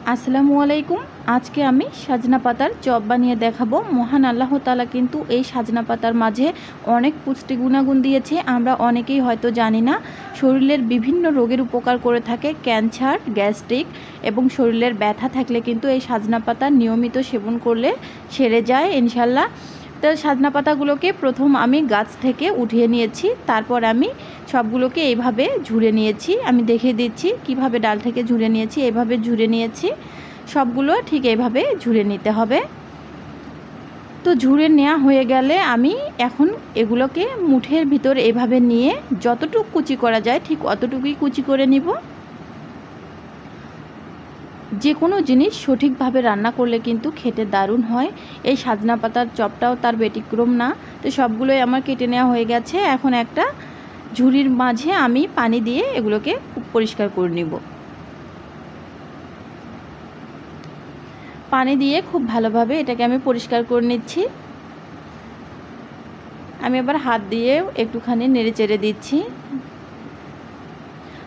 আসসালামু আলাইকুম। আজকে আমি সাজনা পাতার চপ বানিয়ে দেখাবো। মহান আল্লাহ তাআলা কিন্তু এই সাজনা পাতার মাঝে অনেক পুষ্টি গুণাগুণ দিয়েছে, আমরা অনেকেই হয়তো জানি না। শরীরের বিভিন্ন রোগের উপকার করে থাকে, ক্যান্সার, গ্যাস্ট্রিক এবং শরীরের ব্যথা থাকলে কিন্তু এই সাজনা পাতা নিয়মিত সেবন করলে সেরে যায় ইনশাল্লাহ। তো সাজনা পাতাগুলোকে প্রথম আমি গাছ থেকে উঠিয়ে নিয়েছি, তারপর আমি সবগুলোকে এইভাবে ঝুড়ে নিয়েছি। আমি দেখিয়ে দিচ্ছি কিভাবে ডাল থেকে ঝুড়ে নিয়েছি। এইভাবে ঝুড়ে নিয়েছি, সবগুলো ঠিক এইভাবে ঝুড়ে নিতে হবে। তো ঝুড়ে নেওয়া হয়ে গেলে আমি এখন এগুলোকে মুঠের ভিতর এভাবে নিয়ে যতটুকু কুচি করা যায় ঠিক অতটুকুই কুচি করে নিব। যে কোনো জিনিস সঠিকভাবে রান্না করলে কিন্তু খেতে দারুণ হয়। এই সাজনা পাতার চপটাও তার ব্যতিক্রম না। তো সবগুলোই আমার কেটে নেওয়া হয়ে গেছে। এখন একটা ঝুড়ির মাঝে আমি পানি দিয়ে এগুলোকে পরিষ্কার করে নিব। পানি দিয়ে খুব ভালোভাবে এটাকে আমি পরিষ্কার করে নিচ্ছি। আমি আবার হাত দিয়ে একটুখানি নেড়ে চেড়ে দিচ্ছি।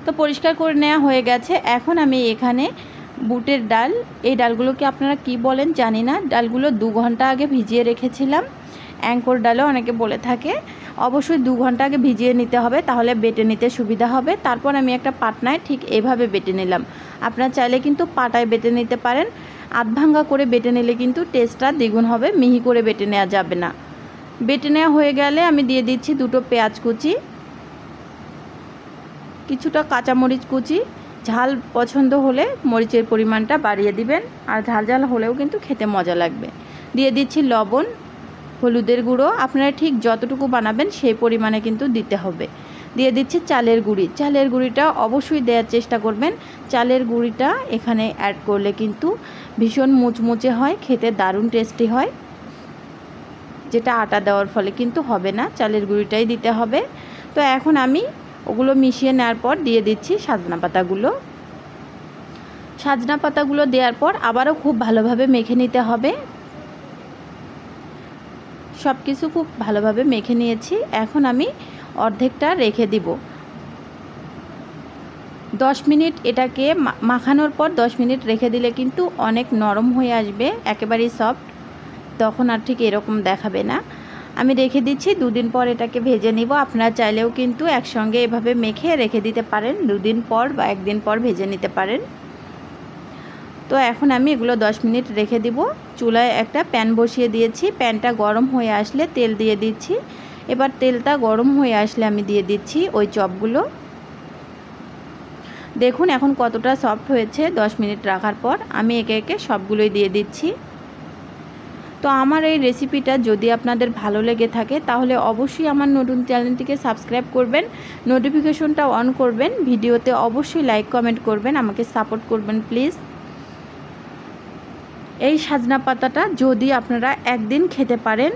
তো পরিষ্কার করে নেওয়া হয়ে গেছে। এখন আমি এখানে বুটের ডাল, এই ডালগুলোকে আপনারা কি বলেন জানি না, ডালগুলো 2 ঘন্টা আগে ভিজিয়ে রেখেছিলাম। অ্যাঙ্কর ডালও অনেকে বলে থাকে। অবশ্যই 2 ঘন্টা আগে ভিজিয়ে নিতে হবে, তাহলে বেটে নিতে সুবিধা হবে। তারপর আমি একটা পাটনায় ঠিক এভাবে বেটে নিলাম। আপনারা চাইলে কিন্তু পাটায় বেটে নিতে পারেন। আধ ভাঙ্গা করে বেটে নিলে কিন্তু টেস্টটা দ্বিগুণ হবে, মিহি করে বেটে নেওয়া যাবে না। বেটে নেওয়া হয়ে গেলে আমি দিয়ে দিচ্ছি 2টো পেঁয়াজ কুচি, কিছুটা কাঁচামরিচ কুচি। ঝাল পছন্দ হলে মরিচের পরিমাণটা বাড়িয়ে দিবেন, আর ঝাল ঝাল হলেও কিন্তু খেতে মজা লাগবে। দিয়ে দিচ্ছি লবণ, হলুদের গুঁড়ো, আপনারা ঠিক যতটুকু বানাবেন সেই পরিমাণে কিন্তু দিতে হবে। দিয়ে দিচ্ছি চালের গুঁড়ি। চালের গুঁড়িটা অবশ্যই দেওয়ার চেষ্টা করবেন। চালের গুঁড়িটা এখানে অ্যাড করলে কিন্তু ভীষণ মুচমুচে হয়, খেতে দারুণ টেস্টি হয়, যেটা আটা দেওয়ার ফলে কিন্তু হবে না। চালের গুঁড়িটাই দিতে হবে। তো এখন আমি ওগুলো মিশিয়ে নেওয়ার পর দিয়ে দিচ্ছি সাজনা পাতাগুলো। সাজনা পাতাগুলো দেওয়ার পর আবারও খুব ভালোভাবে মেখে নিতে হবে। সব কিছু খুব ভালোভাবে মেখে নিয়েছি। এখন আমি অর্ধেকটা রেখে দিব 10 মিনিট। এটাকে মাখানোর পর 10 মিনিট রেখে দিলে কিন্তু অনেক নরম হয়ে আসবে, একেবারেই সফট। তখন আর ঠিক এরকম দেখাবে না। আমি রেখে দিচ্ছি। 2 দিন পর এটাকে ভেজে নিব। আপনারা চাইলেও কিন্তু একসঙ্গে এভাবে মেখে রেখে দিতে পারেন, 2 দিন পর বা 1 দিন পর ভেজে নিতে পারেন। তো এখন আমি এগুলো 10 মিনিট রেখে দিব। চুলায় একটা প্যান বসিয়ে দিয়েছি। প্যানটা গরম হয়ে আসলে তেল দিয়ে দিচ্ছি। এবার তেলটা গরম হয়ে আসলে আমি দিয়ে দিচ্ছি ওই চপগুলো। দেখুন এখন কতটা সফট হয়েছে 10 মিনিট রাখার পর। আমি একে একে সবগুলোই দিয়ে দিচ্ছি। তো আমার এই রেসিপিটা যদি আপনাদের ভালো লেগে থাকে তাহলে অবশ্যই আমার নতুন চ্যানেলটিকে সাবস্ক্রাইব করবেন, নোটিফিকেশনটা অন করবেন, ভিডিওতে অবশ্যই লাইক কমেন্ট করবেন, আমাকে সাপোর্ট করবেন প্লিজ। এই সাজনা পাতাটা যদি আপনারা একদিন খেতে পারেন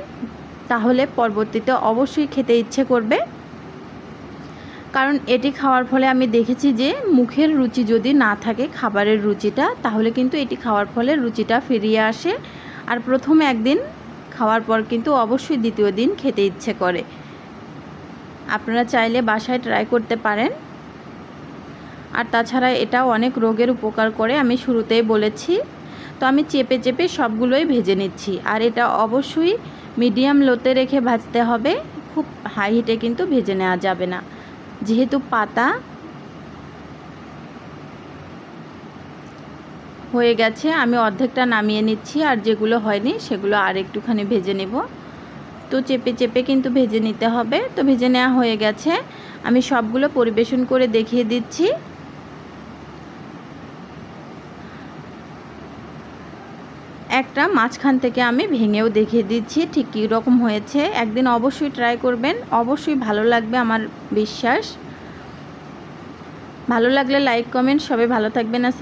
তাহলে পরবর্তীতে অবশ্যই খেতে ইচ্ছে করবে। কারণ এটি খাওয়ার ফলে আমি দেখেছি যে মুখের রুচি যদি না থাকে, খাবারের রুচিটা, তাহলে কিন্তু এটি খাওয়ার ফলে রুচিটা ফিরিয়ে আসে। আর প্রথম একদিন খাওয়ার পর কিন্তু অবশ্যই দ্বিতীয় দিন খেতে ইচ্ছে করে। আপনারা চাইলে বাসায় ট্রাই করতে পারেন। আর তাছাড়া এটাও অনেক রোগের উপকার করে, আমি শুরুতেই বলেছি। তো আমি চেপে চেপে সবগুলোই ভেজে নিচ্ছি। আর এটা অবশ্যই মিডিয়াম লোতে রেখে ভাজতে হবে, খুব হাই হিটে কিন্তু ভেজে নেওয়া যাবে না। যেহেতু পাতা হয়ে গেছে, আমি অর্ধেকটা নামিয়ে নিচ্ছি, আর যেগুলো হয়নি সেগুলো আর একটুখানি ভেজে নেব। তো চেপে চেপে কিন্তু ভেজে নিতে হবে। তো ভেজে নেওয়া হয়ে গেছে, আমি সবগুলো পরিবেশন করে দেখিয়ে দিচ্ছি। একটা মাঝখান থেকে আমি ভেঙেও দেখিয়ে দিচ্ছি ঠিক কী রকম হয়েছে। একদিন অবশ্যই ট্রাই করবেন, অবশ্যই ভালো লাগবে আমার বিশ্বাস। ভালো লাগলে লাইক কমেন্ট, সবাই ভালো থাকবেন।